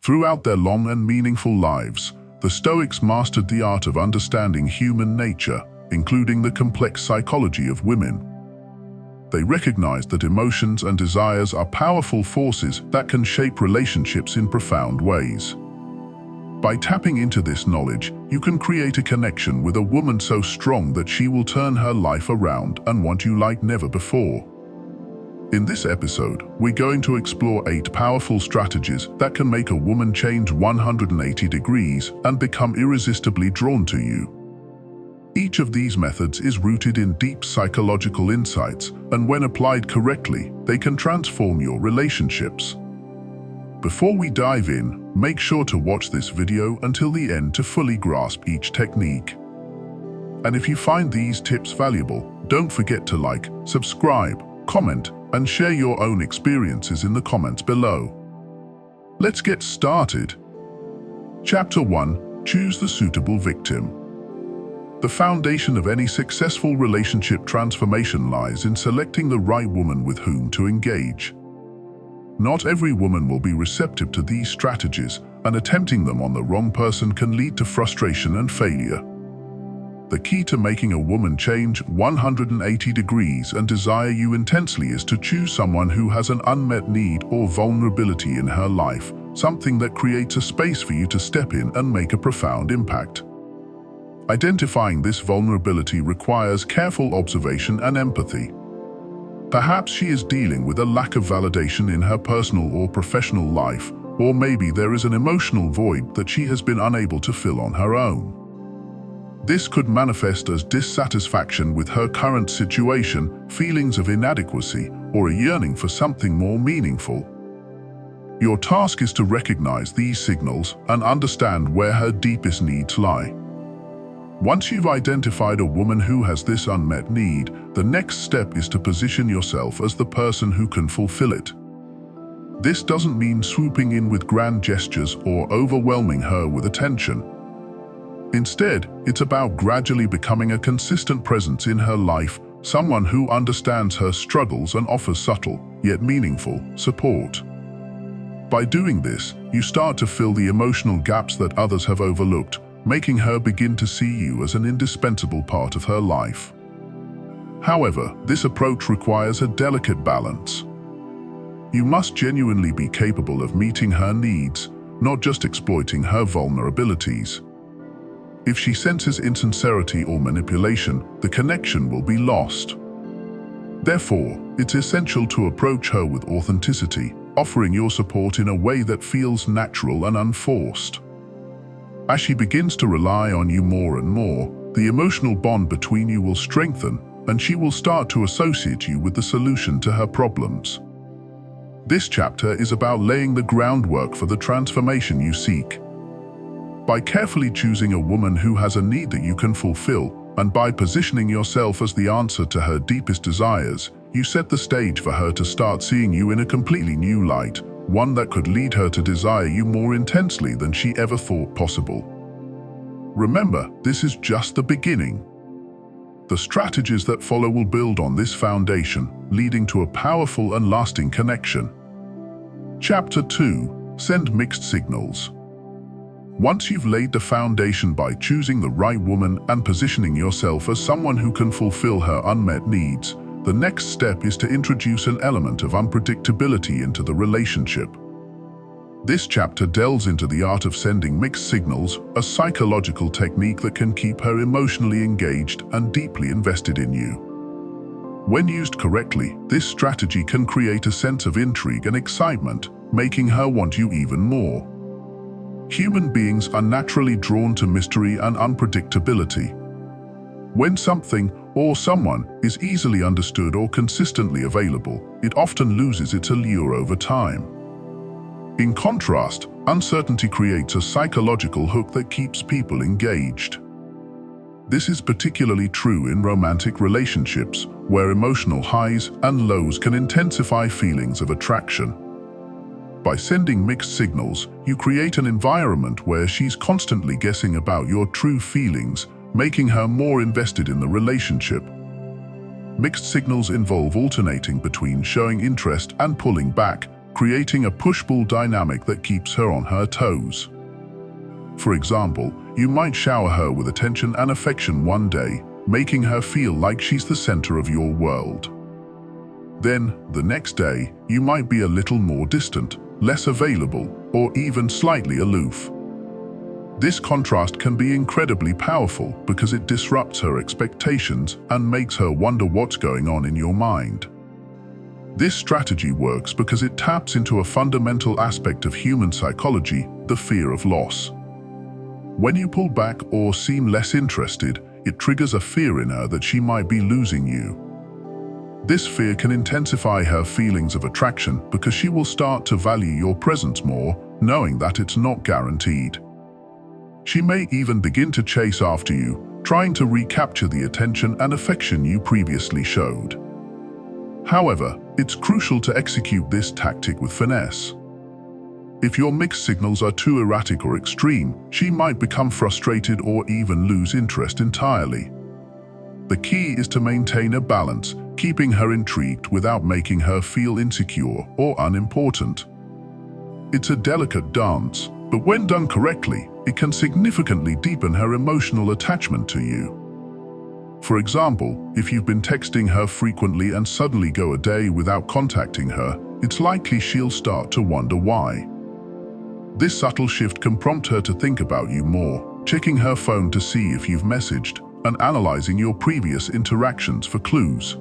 Throughout their long and meaningful lives, the Stoics mastered the art of understanding human nature, including the complex psychology of women. They recognized that emotions and desires are powerful forces that can shape relationships in profound ways. By tapping into this knowledge, you can create a connection with a woman so strong that she will turn her life around and want you like never before. In this episode, we're going to explore 8 powerful strategies that can make a woman change 180 degrees and become irresistibly drawn to you. Each of these methods is rooted in deep psychological insights, and when applied correctly, they can transform your relationships. Before we dive in, make sure to watch this video until the end to fully grasp each technique. And if you find these tips valuable, don't forget to like, subscribe, comment, and share your own experiences in the comments below. Let's get started. Chapter 1: Choose the suitable victim. The foundation of any successful relationship transformation lies in selecting the right woman with whom to engage. Not every woman will be receptive to these strategies, and attempting them on the wrong person can lead to frustration and failure. The key to making a woman change 180 degrees and desire you intensely is to choose someone who has an unmet need or vulnerability in her life, something that creates a space for you to step in and make a profound impact. Identifying this vulnerability requires careful observation and empathy. Perhaps she is dealing with a lack of validation in her personal or professional life, or maybe there is an emotional void that she has been unable to fill on her own. This could manifest as dissatisfaction with her current situation, feelings of inadequacy, or a yearning for something more meaningful. Your task is to recognize these signals and understand where her deepest needs lie. Once you've identified a woman who has this unmet need, the next step is to position yourself as the person who can fulfill it. This doesn't mean swooping in with grand gestures or overwhelming her with attention. Instead, it's about gradually becoming a consistent presence in her life, someone who understands her struggles and offers subtle, yet meaningful, support. By doing this, you start to fill the emotional gaps that others have overlooked, making her begin to see you as an indispensable part of her life. However, this approach requires a delicate balance. You must genuinely be capable of meeting her needs, not just exploiting her vulnerabilities. If she senses insincerity or manipulation, the connection will be lost. Therefore, it's essential to approach her with authenticity, offering your support in a way that feels natural and unforced. As she begins to rely on you more and more, the emotional bond between you will strengthen, and she will start to associate you with the solution to her problems. This chapter is about laying the groundwork for the transformation you seek. By carefully choosing a woman who has a need that you can fulfill, and by positioning yourself as the answer to her deepest desires, you set the stage for her to start seeing you in a completely new light, one that could lead her to desire you more intensely than she ever thought possible. Remember, this is just the beginning. The strategies that follow will build on this foundation, leading to a powerful and lasting connection. Chapter 2: Send mixed signals. Once you've laid the foundation by choosing the right woman and positioning yourself as someone who can fulfill her unmet needs, the next step is to introduce an element of unpredictability into the relationship. This chapter delves into the art of sending mixed signals, a psychological technique that can keep her emotionally engaged and deeply invested in you. When used correctly, this strategy can create a sense of intrigue and excitement, making her want you even more. Human beings are naturally drawn to mystery and unpredictability. When something or someone is easily understood or consistently available, it often loses its allure over time. In contrast, uncertainty creates a psychological hook that keeps people engaged. This is particularly true in romantic relationships, where emotional highs and lows can intensify feelings of attraction. By sending mixed signals, you create an environment where she's constantly guessing about your true feelings, making her more invested in the relationship. Mixed signals involve alternating between showing interest and pulling back, creating a push-pull dynamic that keeps her on her toes. For example, you might shower her with attention and affection one day, making her feel like she's the center of your world. Then, the next day, you might be a little more distant, less available, or even slightly aloof. This contrast can be incredibly powerful because it disrupts her expectations and makes her wonder what's going on in your mind. This strategy works because it taps into a fundamental aspect of human psychology, the fear of loss. When you pull back or seem less interested, it triggers a fear in her that she might be losing you. This fear can intensify her feelings of attraction because she will start to value your presence more, knowing that it's not guaranteed. She may even begin to chase after you, trying to recapture the attention and affection you previously showed. However, it's crucial to execute this tactic with finesse. If your mixed signals are too erratic or extreme, she might become frustrated or even lose interest entirely. The key is to maintain a balance, keeping her intrigued without making her feel insecure or unimportant. It's a delicate dance, but when done correctly, it can significantly deepen her emotional attachment to you. For example, if you've been texting her frequently and suddenly go a day without contacting her, it's likely she'll start to wonder why. This subtle shift can prompt her to think about you more, checking her phone to see if you've messaged, and analyzing your previous interactions for clues.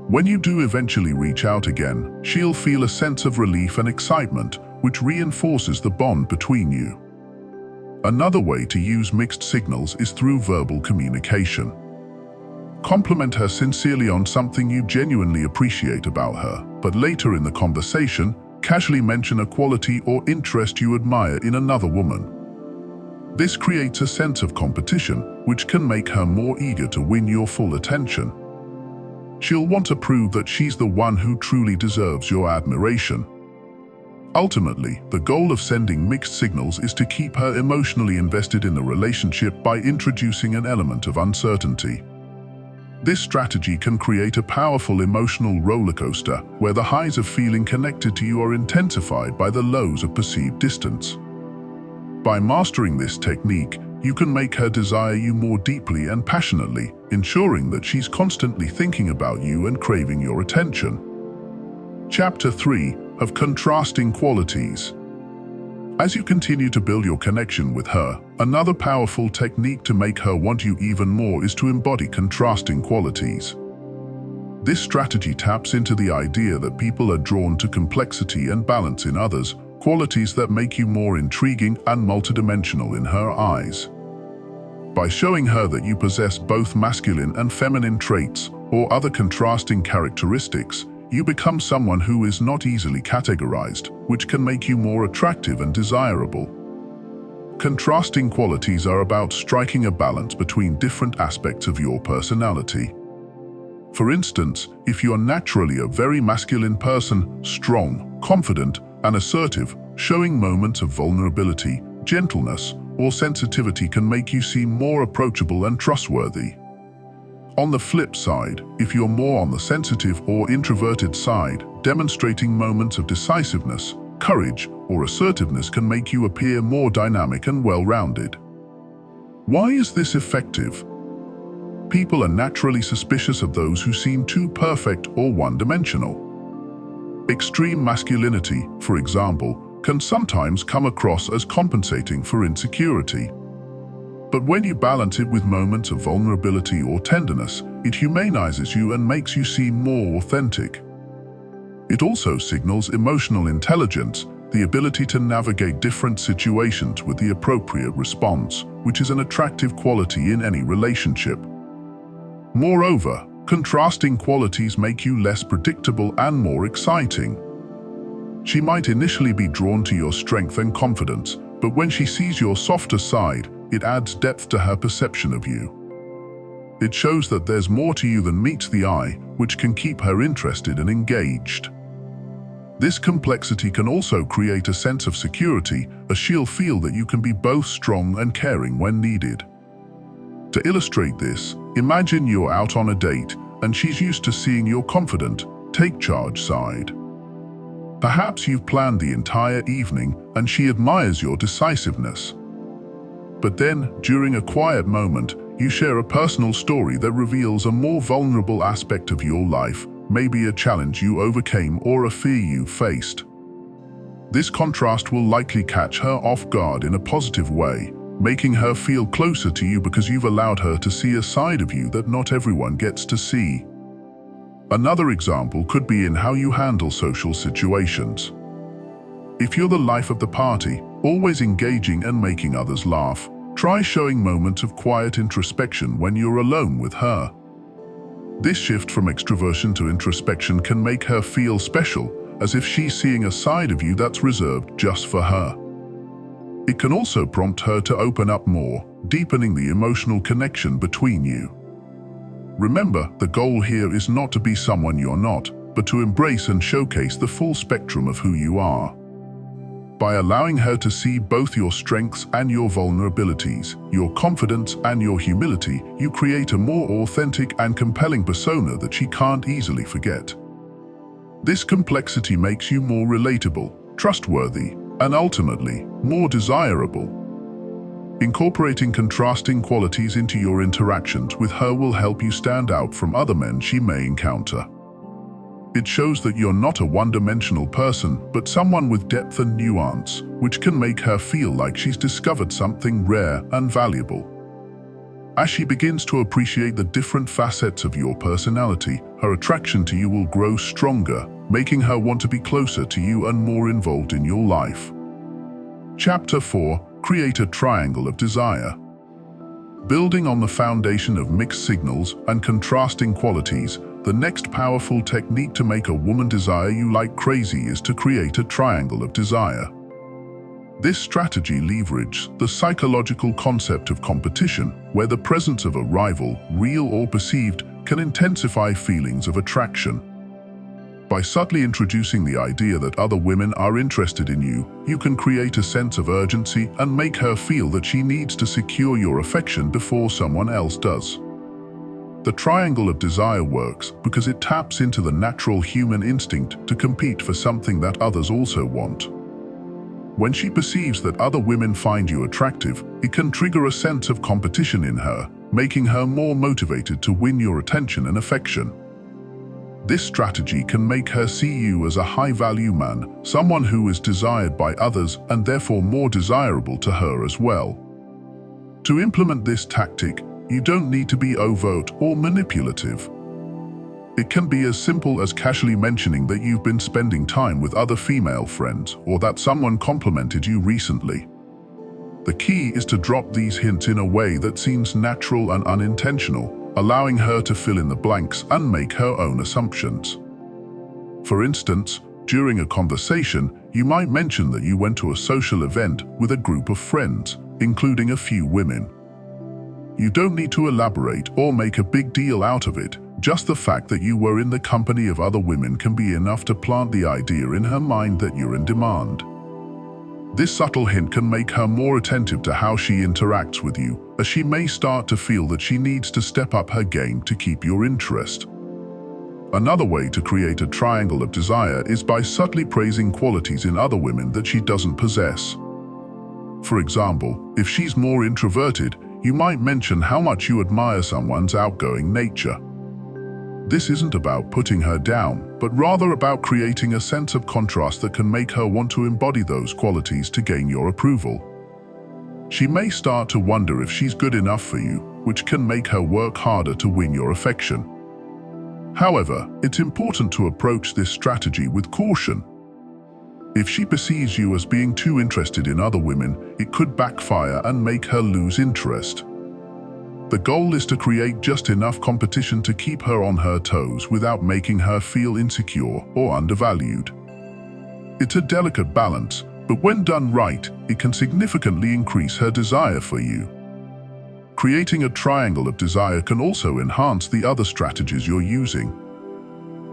When you do eventually reach out again, she'll feel a sense of relief and excitement, which reinforces the bond between you. Another way to use mixed signals is through verbal communication. Compliment her sincerely on something you genuinely appreciate about her, but later in the conversation, casually mention a quality or interest you admire in another woman. This creates a sense of competition, which can make her more eager to win your full attention. She'll want to prove that she's the one who truly deserves your admiration. Ultimately, the goal of sending mixed signals is to keep her emotionally invested in the relationship by introducing an element of uncertainty. This strategy can create a powerful emotional roller coaster where the highs of feeling connected to you are intensified by the lows of perceived distance. By mastering this technique, you can make her desire you more deeply and passionately, ensuring that she's constantly thinking about you and craving your attention. Chapter 3 of Contrasting Qualities. As you continue to build your connection with her, another powerful technique to make her want you even more is to embody contrasting qualities. This strategy taps into the idea that people are drawn to complexity and balance in others, qualities that make you more intriguing and multidimensional in her eyes. By showing her that you possess both masculine and feminine traits or other contrasting characteristics, you become someone who is not easily categorized, which can make you more attractive and desirable. Contrasting qualities are about striking a balance between different aspects of your personality. For instance, if you are naturally a very masculine person, strong, confident, and assertive, showing moments of vulnerability, gentleness, or sensitivity can make you seem more approachable and trustworthy. On the flip side, if you're more on the sensitive or introverted side, demonstrating moments of decisiveness, courage, or assertiveness can make you appear more dynamic and well-rounded. Why is this effective? People are naturally suspicious of those who seem too perfect or one-dimensional. Extreme masculinity, for example, can sometimes come across as compensating for insecurity. But when you balance it with moments of vulnerability or tenderness, it humanizes you and makes you seem more authentic. It also signals emotional intelligence, the ability to navigate different situations with the appropriate response, which is an attractive quality in any relationship. Moreover, contrasting qualities make you less predictable and more exciting. She might initially be drawn to your strength and confidence, but when she sees your softer side, it adds depth to her perception of you. It shows that there's more to you than meets the eye, which can keep her interested and engaged. This complexity can also create a sense of security, as she'll feel that you can be both strong and caring when needed. To illustrate this, imagine you're out on a date, and she's used to seeing your confident, take-charge side. Perhaps you've planned the entire evening and she admires your decisiveness. But then, during a quiet moment, you share a personal story that reveals a more vulnerable aspect of your life, maybe a challenge you overcame or a fear you faced. This contrast will likely catch her off guard in a positive way, making her feel closer to you because you've allowed her to see a side of you that not everyone gets to see. Another example could be in how you handle social situations. If you're the life of the party, always engaging and making others laugh, try showing moments of quiet introspection when you're alone with her. This shift from extroversion to introspection can make her feel special, as if she's seeing a side of you that's reserved just for her. It can also prompt her to open up more, deepening the emotional connection between you. Remember, the goal here is not to be someone you're not, but to embrace and showcase the full spectrum of who you are. By allowing her to see both your strengths and your vulnerabilities, your confidence and your humility, you create a more authentic and compelling persona that she can't easily forget. This complexity makes you more relatable, trustworthy, and ultimately, more desirable. Incorporating contrasting qualities into your interactions with her will help you stand out from other men she may encounter. It shows that you're not a one-dimensional person, but someone with depth and nuance, which can make her feel like she's discovered something rare and valuable. As she begins to appreciate the different facets of your personality, her attraction to you will grow stronger, making her want to be closer to you and more involved in your life. Chapter 4. Create a triangle of desire. Building on the foundation of mixed signals and contrasting qualities, the next powerful technique to make a woman desire you like crazy is to create a triangle of desire. This strategy leverages the psychological concept of competition, where the presence of a rival, real or perceived, can intensify feelings of attraction. By subtly introducing the idea that other women are interested in you, you can create a sense of urgency and make her feel that she needs to secure your affection before someone else does. The triangle of desire works because it taps into the natural human instinct to compete for something that others also want. When she perceives that other women find you attractive, it can trigger a sense of competition in her, making her more motivated to win your attention and affection. This strategy can make her see you as a high-value man, someone who is desired by others and therefore more desirable to her as well. To implement this tactic, you don't need to be overt or manipulative. It can be as simple as casually mentioning that you've been spending time with other female friends or that someone complimented you recently. The key is to drop these hints in a way that seems natural and unintentional, allowing her to fill in the blanks and make her own assumptions. For instance, during a conversation, you might mention that you went to a social event with a group of friends, including a few women. You don't need to elaborate or make a big deal out of it. Just the fact that you were in the company of other women can be enough to plant the idea in her mind that you're in demand. This subtle hint can make her more attentive to how she interacts with you, as she may start to feel that she needs to step up her game to keep your interest. Another way to create a triangle of desire is by subtly praising qualities in other women that she doesn't possess. For example, if she's more introverted, you might mention how much you admire someone's outgoing nature. This isn't about putting her down, but rather about creating a sense of contrast that can make her want to embody those qualities to gain your approval. She may start to wonder if she's good enough for you, which can make her work harder to win your affection. However, it's important to approach this strategy with caution. If she perceives you as being too interested in other women, it could backfire and make her lose interest. The goal is to create just enough competition to keep her on her toes without making her feel insecure or undervalued. It's a delicate balance, but when done right, it can significantly increase her desire for you. Creating a triangle of desire can also enhance the other strategies you're using.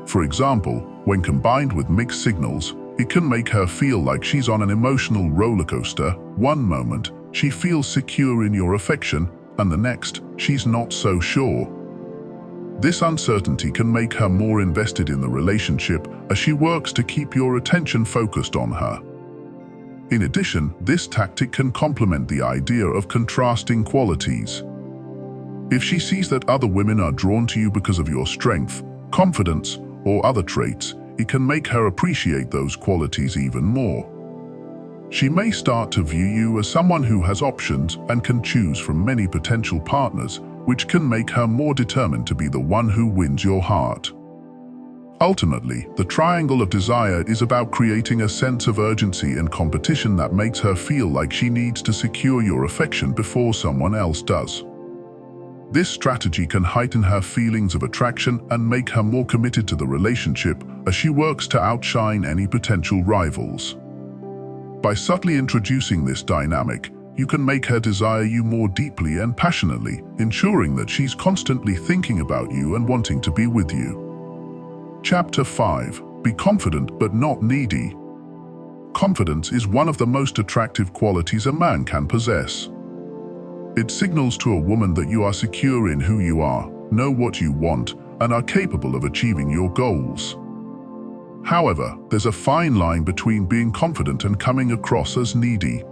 For example, when combined with mixed signals, it can make her feel like she's on an emotional roller coaster. One moment, she feels secure in your affection, and the next, she's not so sure. This uncertainty can make her more invested in the relationship as she works to keep your attention focused on her. In addition, this tactic can complement the idea of contrasting qualities. If she sees that other women are drawn to you because of your strength, confidence, or other traits, it can make her appreciate those qualities even more. She may start to view you as someone who has options and can choose from many potential partners, which can make her more determined to be the one who wins your heart. Ultimately, the triangle of desire is about creating a sense of urgency and competition that makes her feel like she needs to secure your affection before someone else does. This strategy can heighten her feelings of attraction and make her more committed to the relationship as she works to outshine any potential rivals. By subtly introducing this dynamic, you can make her desire you more deeply and passionately, ensuring that she's constantly thinking about you and wanting to be with you. Chapter 5. Be confident but not needy. Confidence is one of the most attractive qualities a man can possess. It signals to a woman that you are secure in who you are, know what you want, and are capable of achieving your goals. However, there's a fine line between being confident and coming across as needy.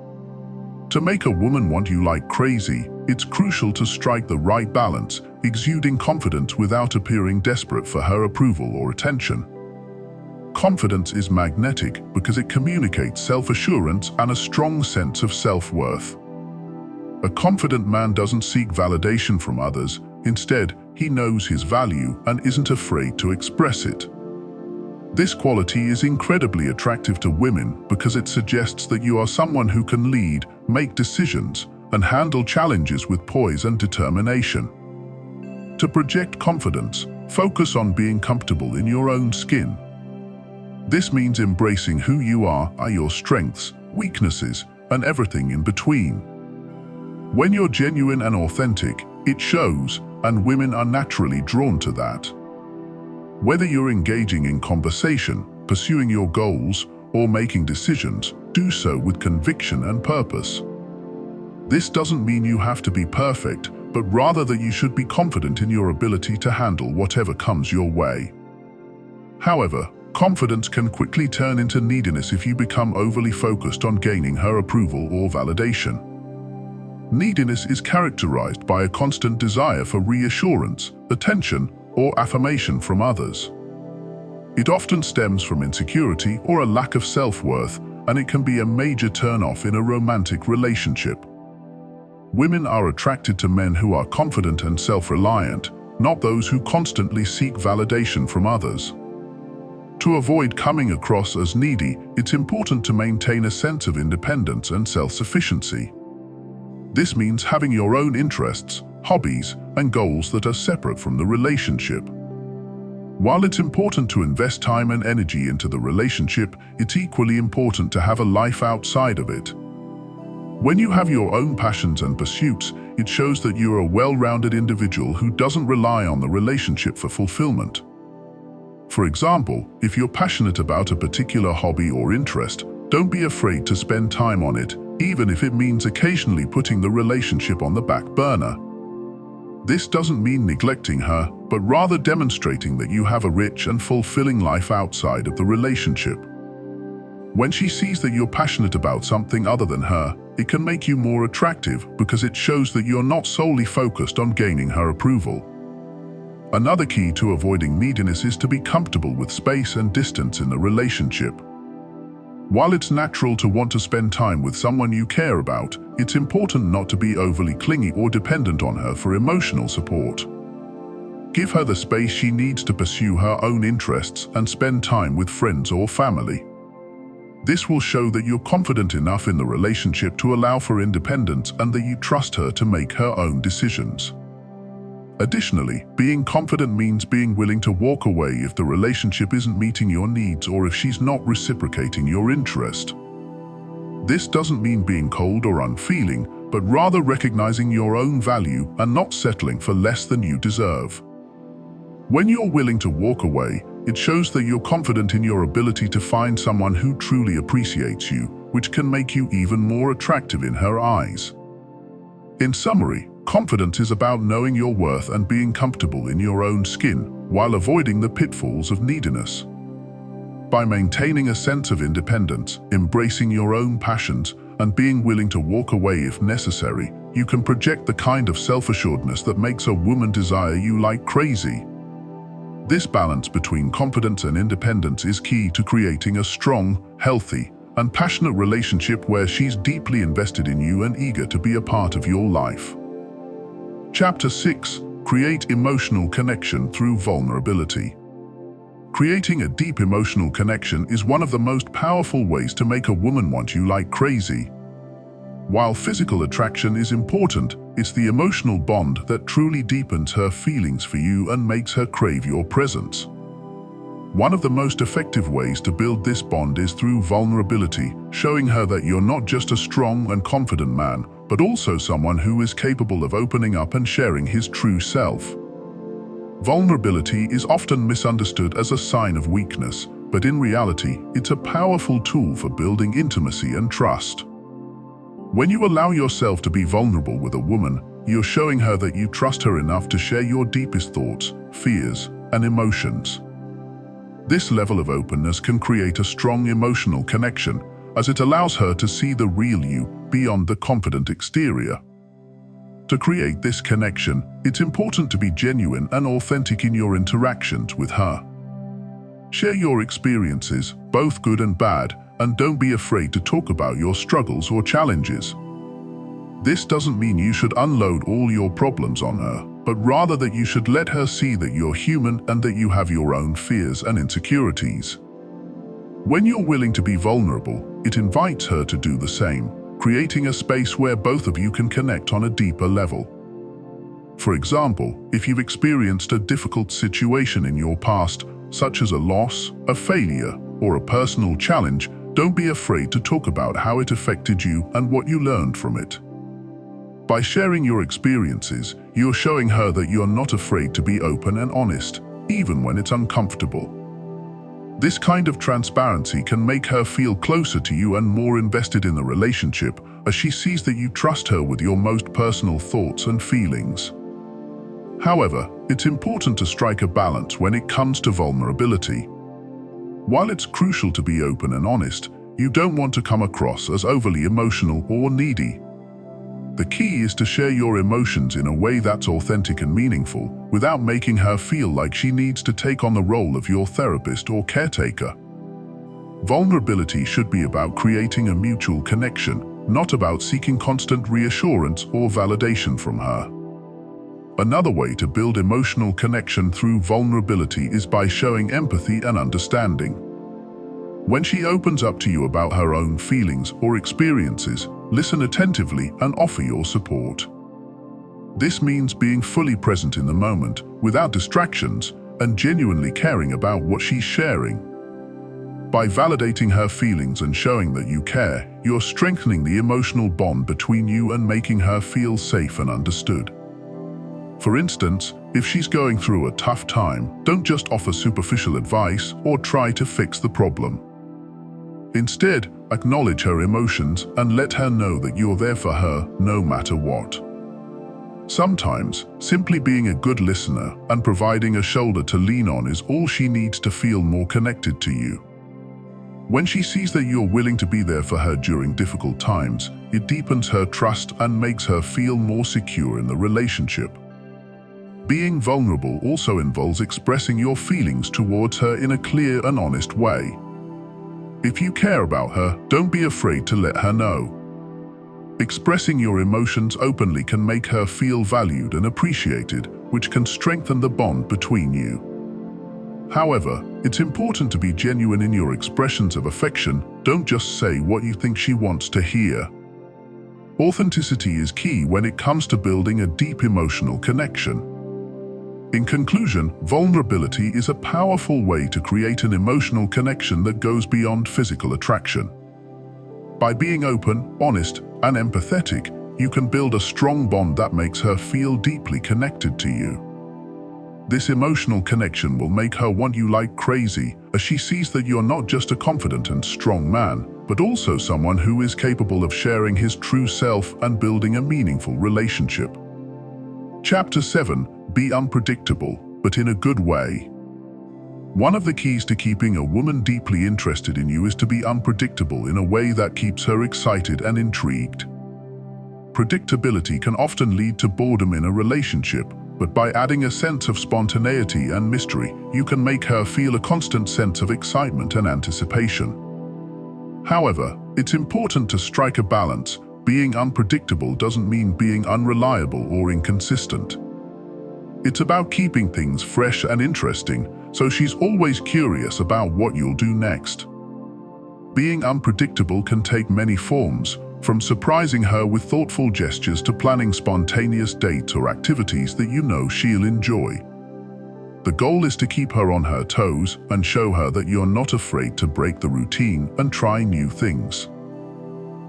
To make a woman want you like crazy, it's crucial to strike the right balance, exuding confidence without appearing desperate for her approval or attention. Confidence is magnetic because it communicates self-assurance and a strong sense of self-worth. A confident man doesn't seek validation from others. Instead, he knows his value and isn't afraid to express it. This quality is incredibly attractive to women because it suggests that you are someone who can lead, make decisions, and handle challenges with poise and determination. To project confidence, focus on being comfortable in your own skin. This means embracing who you are, your strengths, weaknesses, and everything in between. When you're genuine and authentic, it shows, and women are naturally drawn to that. Whether you're engaging in conversation, pursuing your goals, or making decisions, do so with conviction and purpose. This doesn't mean you have to be perfect, but rather that you should be confident in your ability to handle whatever comes your way. However, confidence can quickly turn into neediness if you become overly focused on gaining her approval or validation. Neediness is characterized by a constant desire for reassurance, attention, or affirmation from others. It often stems from insecurity or a lack of self-worth, and it can be a major turn-off in a romantic relationship. Women are attracted to men who are confident and self-reliant, not those who constantly seek validation from others. To avoid coming across as needy, it's important to maintain a sense of independence and self-sufficiency. This means having your own interests, hobbies, and goals that are separate from the relationship. While it's important to invest time and energy into the relationship, it's equally important to have a life outside of it. When you have your own passions and pursuits, it shows that you're a well-rounded individual who doesn't rely on the relationship for fulfillment. For example, if you're passionate about a particular hobby or interest, don't be afraid to spend time on it, even if it means occasionally putting the relationship on the back burner. This doesn't mean neglecting her, but rather demonstrating that you have a rich and fulfilling life outside of the relationship. When she sees that you're passionate about something other than her, it can make you more attractive because it shows that you're not solely focused on gaining her approval. Another key to avoiding neediness is to be comfortable with space and distance in the relationship. While it's natural to want to spend time with someone you care about, it's important not to be overly clingy or dependent on her for emotional support. Give her the space she needs to pursue her own interests and spend time with friends or family. This will show that you're confident enough in the relationship to allow for independence and that you trust her to make her own decisions. Additionally, being confident means being willing to walk away if the relationship isn't meeting your needs or if she's not reciprocating your interest. This doesn't mean being cold or unfeeling, but rather recognizing your own value and not settling for less than you deserve. When you're willing to walk away, it shows that you're confident in your ability to find someone who truly appreciates you, which can make you even more attractive in her eyes. In summary, Confidence is about knowing your worth and being comfortable in your own skin, while avoiding the pitfalls of neediness. By maintaining a sense of independence, embracing your own passions, and being willing to walk away if necessary, you can project the kind of self-assuredness that makes a woman desire you like crazy. This balance between confidence and independence is key to creating a strong, healthy, and passionate relationship where she's deeply invested in you and eager to be a part of your life. Chapter 6. Create emotional connection through vulnerability. Creating a deep emotional connection is one of the most powerful ways to make a woman want you like crazy. While physical attraction is important, it's the emotional bond that truly deepens her feelings for you and makes her crave your presence. One of the most effective ways to build this bond is through vulnerability, showing her that you're not just a strong and confident man, but also someone who is capable of opening up and sharing his true self. Vulnerability is often misunderstood as a sign of weakness, but in reality, it's a powerful tool for building intimacy and trust. When you allow yourself to be vulnerable with a woman, you're showing her that you trust her enough to share your deepest thoughts, fears, and emotions. This level of openness can create a strong emotional connection, as it allows her to see the real you beyond the confident exterior. To create this connection, it's important to be genuine and authentic in your interactions with her. Share your experiences, both good and bad, and don't be afraid to talk about your struggles or challenges. This doesn't mean you should unload all your problems on her, but rather that you should let her see that you're human and that you have your own fears and insecurities. When you're willing to be vulnerable, it invites her to do the same, creating a space where both of you can connect on a deeper level. For example, if you've experienced a difficult situation in your past, such as a loss, a failure, or a personal challenge, don't be afraid to talk about how it affected you and what you learned from it. By sharing your experiences, you're showing her that you're not afraid to be open and honest, even when it's uncomfortable. This kind of transparency can make her feel closer to you and more invested in the relationship, as she sees that you trust her with your most personal thoughts and feelings. However, it's important to strike a balance when it comes to vulnerability. While it's crucial to be open and honest, you don't want to come across as overly emotional or needy. The key is to share your emotions in a way that's authentic and meaningful, without making her feel like she needs to take on the role of your therapist or caretaker. Vulnerability should be about creating a mutual connection, not about seeking constant reassurance or validation from her. Another way to build emotional connection through vulnerability is by showing empathy and understanding. When she opens up to you about her own feelings or experiences, listen attentively and offer your support. This means being fully present in the moment, without distractions, and genuinely caring about what she's sharing. By validating her feelings and showing that you care, you're strengthening the emotional bond between you and making her feel safe and understood. For instance, if she's going through a tough time, don't just offer superficial advice or try to fix the problem. Instead, acknowledge her emotions and let her know that you're there for her no matter what. Sometimes, simply being a good listener and providing a shoulder to lean on is all she needs to feel more connected to you. When she sees that you're willing to be there for her during difficult times, it deepens her trust and makes her feel more secure in the relationship. Being vulnerable also involves expressing your feelings towards her in a clear and honest way. If you care about her, don't be afraid to let her know. Expressing your emotions openly can make her feel valued and appreciated, which can strengthen the bond between you. However, it's important to be genuine in your expressions of affection. Don't just say what you think she wants to hear. Authenticity is key when it comes to building a deep emotional connection. In conclusion, vulnerability is a powerful way to create an emotional connection that goes beyond physical attraction. By being open, honest, and empathetic, you can build a strong bond that makes her feel deeply connected to you. This emotional connection will make her want you like crazy, as she sees that you're not just a confident and strong man, but also someone who is capable of sharing his true self and building a meaningful relationship. Chapter 7. Be unpredictable, but in a good way. One of the keys to keeping a woman deeply interested in you is to be unpredictable in a way that keeps her excited and intrigued. Predictability can often lead to boredom in a relationship, but by adding a sense of spontaneity and mystery, you can make her feel a constant sense of excitement and anticipation. However, it's important to strike a balance. Being unpredictable doesn't mean being unreliable or inconsistent. It's about keeping things fresh and interesting, so she's always curious about what you'll do next. Being unpredictable can take many forms, from surprising her with thoughtful gestures to planning spontaneous dates or activities that you know she'll enjoy. The goal is to keep her on her toes and show her that you're not afraid to break the routine and try new things.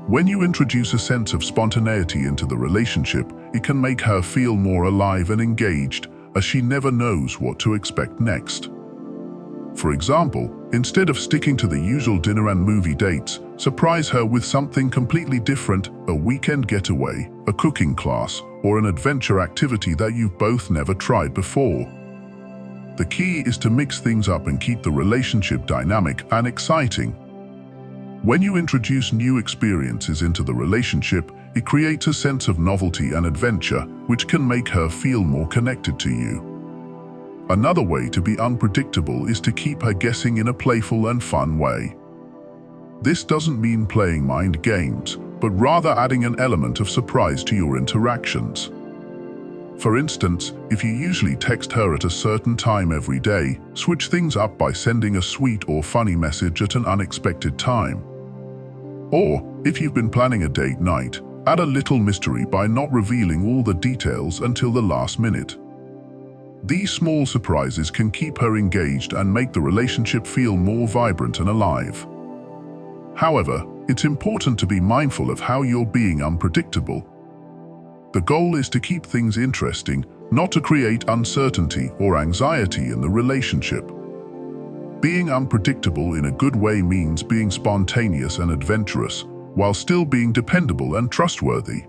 When you introduce a sense of spontaneity into the relationship, it can make her feel more alive and engaged, as she never knows what to expect next. For example, instead of sticking to the usual dinner and movie dates, surprise her with something completely different: a weekend getaway, a cooking class, or an adventure activity that you've both never tried before. The key is to mix things up and keep the relationship dynamic and exciting. When you introduce new experiences into the relationship, it creates a sense of novelty and adventure, which can make her feel more connected to you. Another way to be unpredictable is to keep her guessing in a playful and fun way. This doesn't mean playing mind games, but rather adding an element of surprise to your interactions. For instance, if you usually text her at a certain time every day, switch things up by sending a sweet or funny message at an unexpected time. Or, if you've been planning a date night, add a little mystery by not revealing all the details until the last minute. These small surprises can keep her engaged and make the relationship feel more vibrant and alive. However, it's important to be mindful of how you're being unpredictable. The goal is to keep things interesting, not to create uncertainty or anxiety in the relationship. Being unpredictable in a good way means being spontaneous and adventurous, while still being dependable and trustworthy.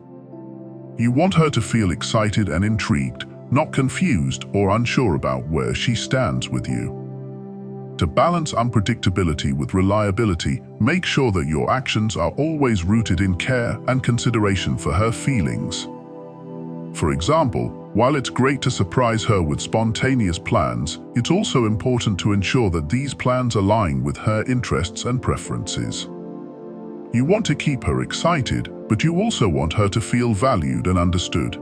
You want her to feel excited and intrigued, not confused or unsure about where she stands with you. To balance unpredictability with reliability, make sure that your actions are always rooted in care and consideration for her feelings. For example, while it's great to surprise her with spontaneous plans, it's also important to ensure that these plans align with her interests and preferences. You want to keep her excited, but you also want her to feel valued and understood.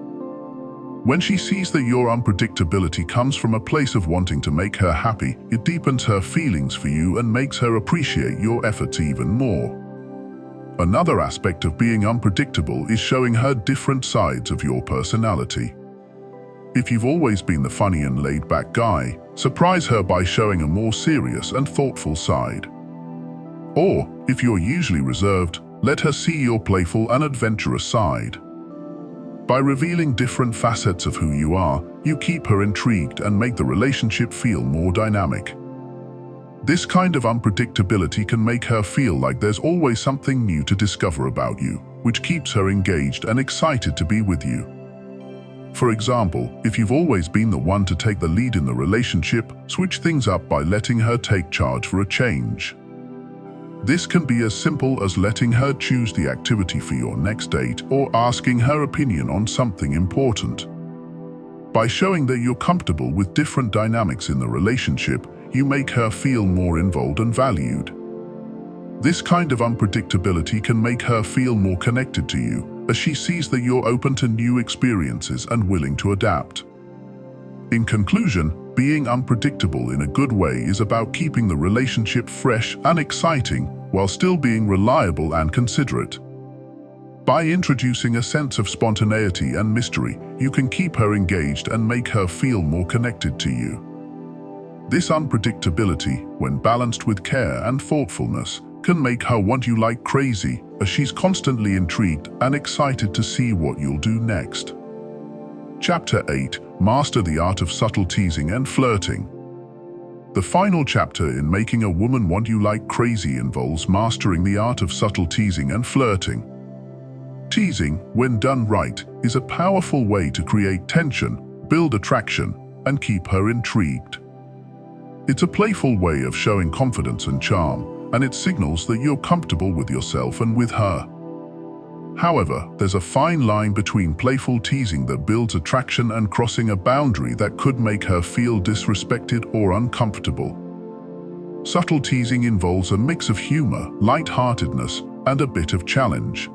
When she sees that your unpredictability comes from a place of wanting to make her happy, it deepens her feelings for you and makes her appreciate your efforts even more. Another aspect of being unpredictable is showing her different sides of your personality. If you've always been the funny and laid-back guy, surprise her by showing a more serious and thoughtful side. Or, if you're usually reserved, let her see your playful and adventurous side. By revealing different facets of who you are, you keep her intrigued and make the relationship feel more dynamic. This kind of unpredictability can make her feel like there's always something new to discover about you, which keeps her engaged and excited to be with you. For example, if you've always been the one to take the lead in the relationship, switch things up by letting her take charge for a change. This can be as simple as letting her choose the activity for your next date or asking her opinion on something important. By showing that you're comfortable with different dynamics in the relationship, you make her feel more involved and valued. This kind of unpredictability can make her feel more connected to you, as she sees that you're open to new experiences and willing to adapt. In conclusion, being unpredictable in a good way is about keeping the relationship fresh and exciting while still being reliable and considerate. By introducing a sense of spontaneity and mystery, you can keep her engaged and make her feel more connected to you. This unpredictability, when balanced with care and thoughtfulness, can make her want you like crazy, as she's constantly intrigued and excited to see what you'll do next. Chapter 8. Master the art of subtle teasing and flirting. The final chapter in making a woman want you like crazy involves mastering the art of subtle teasing and flirting. Teasing, when done right, is a powerful way to create tension, build attraction, and keep her intrigued. It's a playful way of showing confidence and charm, and it signals that you're comfortable with yourself and with her. However, there's a fine line between playful teasing that builds attraction and crossing a boundary that could make her feel disrespected or uncomfortable. Subtle teasing involves a mix of humor, light-heartedness, and a bit of challenge.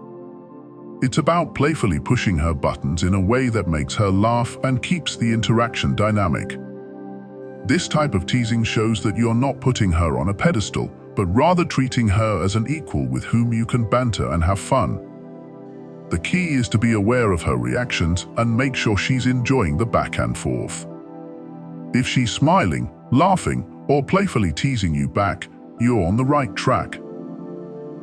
It's about playfully pushing her buttons in a way that makes her laugh and keeps the interaction dynamic. This type of teasing shows that you're not putting her on a pedestal, but rather treating her as an equal with whom you can banter and have fun. The key is to be aware of her reactions and make sure she's enjoying the back and forth. If she's smiling, laughing, or playfully teasing you back, you're on the right track.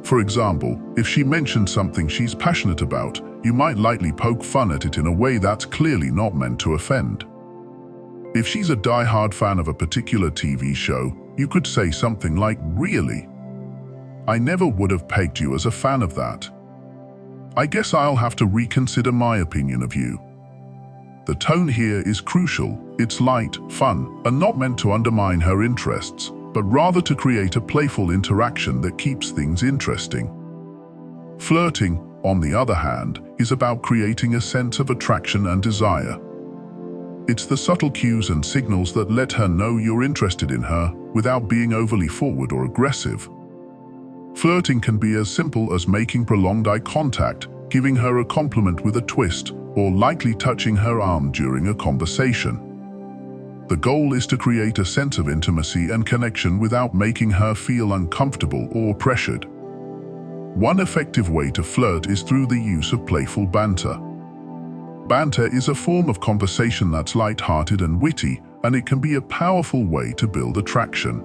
For example, if she mentions something she's passionate about, you might lightly poke fun at it in a way that's clearly not meant to offend. If she's a die-hard fan of a particular TV show, you could say something like, "Really? I never would have pegged you as a fan of that. I guess I'll have to reconsider my opinion of you." The tone here is crucial. It's light, fun, and not meant to undermine her interests, but rather to create a playful interaction that keeps things interesting. Flirting, on the other hand, is about creating a sense of attraction and desire. It's the subtle cues and signals that let her know you're interested in her without being overly forward or aggressive. Flirting can be as simple as making prolonged eye contact, giving her a compliment with a twist, or lightly touching her arm during a conversation. The goal is to create a sense of intimacy and connection without making her feel uncomfortable or pressured. One effective way to flirt is through the use of playful banter. Banter is a form of conversation that's light-hearted and witty, and it can be a powerful way to build attraction.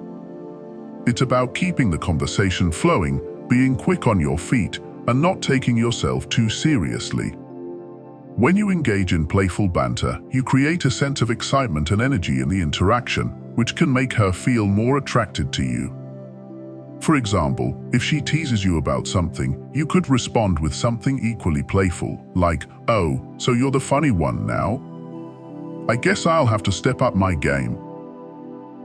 It's about keeping the conversation flowing, being quick on your feet, and not taking yourself too seriously. When you engage in playful banter, you create a sense of excitement and energy in the interaction, which can make her feel more attracted to you. For example, if she teases you about something, you could respond with something equally playful, like, "Oh, so you're the funny one now? I guess I'll have to step up my game."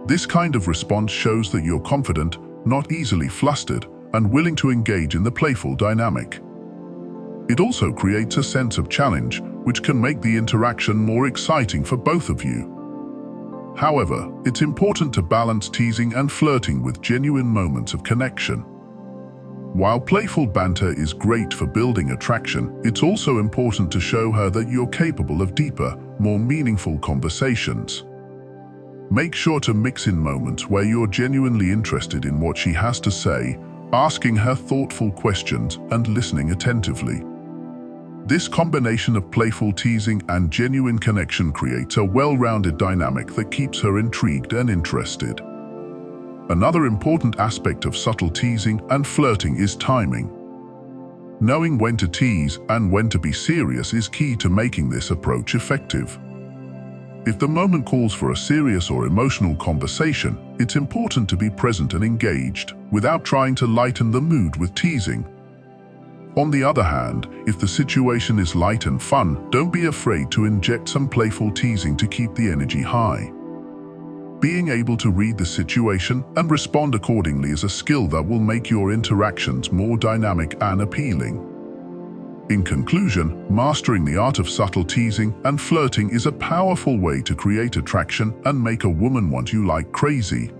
This kind of response shows that you're confident, not easily flustered, and willing to engage in the playful dynamic. It also creates a sense of challenge, which can make the interaction more exciting for both of you. However, it's important to balance teasing and flirting with genuine moments of connection. While playful banter is great for building attraction, it's also important to show her that you're capable of deeper, more meaningful conversations. Make sure to mix in moments where you're genuinely interested in what she has to say, asking her thoughtful questions and listening attentively. This combination of playful teasing and genuine connection creates a well-rounded dynamic that keeps her intrigued and interested. Another important aspect of subtle teasing and flirting is timing. Knowing when to tease and when to be serious is key to making this approach effective. If the moment calls for a serious or emotional conversation, it's important to be present and engaged, without trying to lighten the mood with teasing. On the other hand, if the situation is light and fun, don't be afraid to inject some playful teasing to keep the energy high. Being able to read the situation and respond accordingly is a skill that will make your interactions more dynamic and appealing. In conclusion, mastering the art of subtle teasing and flirting is a powerful way to create attraction and make a woman want you like crazy.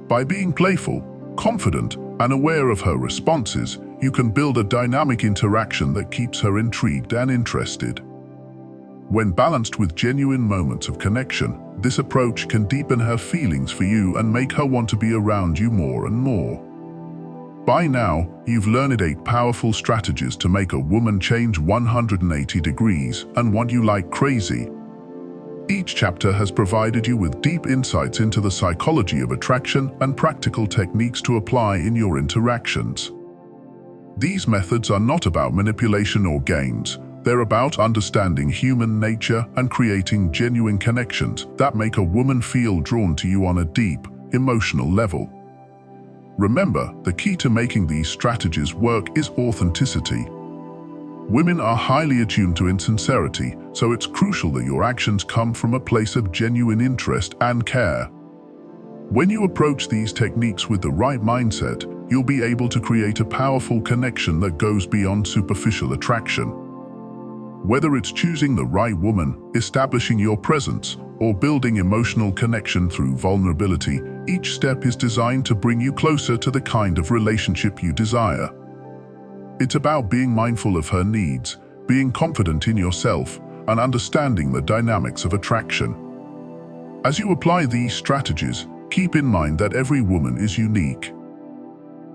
By being playful, confident, and aware of her responses, you can build a dynamic interaction that keeps her intrigued and interested. When balanced with genuine moments of connection, this approach can deepen her feelings for you and make her want to be around you more and more. By now, you've learned 8 powerful strategies to make a woman change 180 degrees and want you like crazy. Each chapter has provided you with deep insights into the psychology of attraction and practical techniques to apply in your interactions. These methods are not about manipulation or games. They're about understanding human nature and creating genuine connections that make a woman feel drawn to you on a deep, emotional level. Remember, the key to making these strategies work is authenticity. Women are highly attuned to insincerity, so it's crucial that your actions come from a place of genuine interest and care. When you approach these techniques with the right mindset, you'll be able to create a powerful connection that goes beyond superficial attraction. Whether it's choosing the right woman, establishing your presence, or building emotional connection through vulnerability, each step is designed to bring you closer to the kind of relationship you desire. It's about being mindful of her needs, being confident in yourself, and understanding the dynamics of attraction. As you apply these strategies, keep in mind that every woman is unique.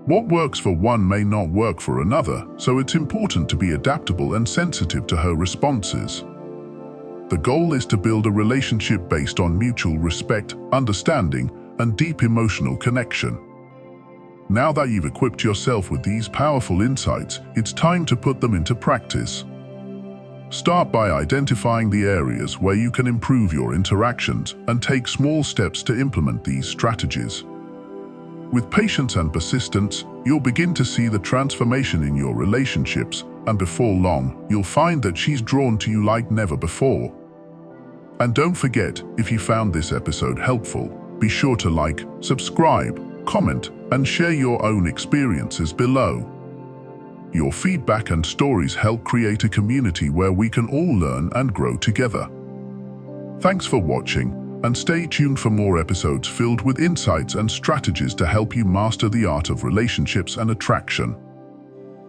What works for one may not work for another, so it's important to be adaptable and sensitive to her responses. The goal is to build a relationship based on mutual respect, understanding, and deep emotional connection. Now that you've equipped yourself with these powerful insights, it's time to put them into practice. Start by identifying the areas where you can improve your interactions and take small steps to implement these strategies. With patience and persistence, you'll begin to see the transformation in your relationships, and before long, you'll find that she's drawn to you like never before. And don't forget, if you found this episode helpful, be sure to like, subscribe, comment, and share your own experiences below. Your feedback and stories help create a community where we can all learn and grow together. Thanks for watching, and stay tuned for more episodes filled with insights and strategies to help you master the art of relationships and attraction.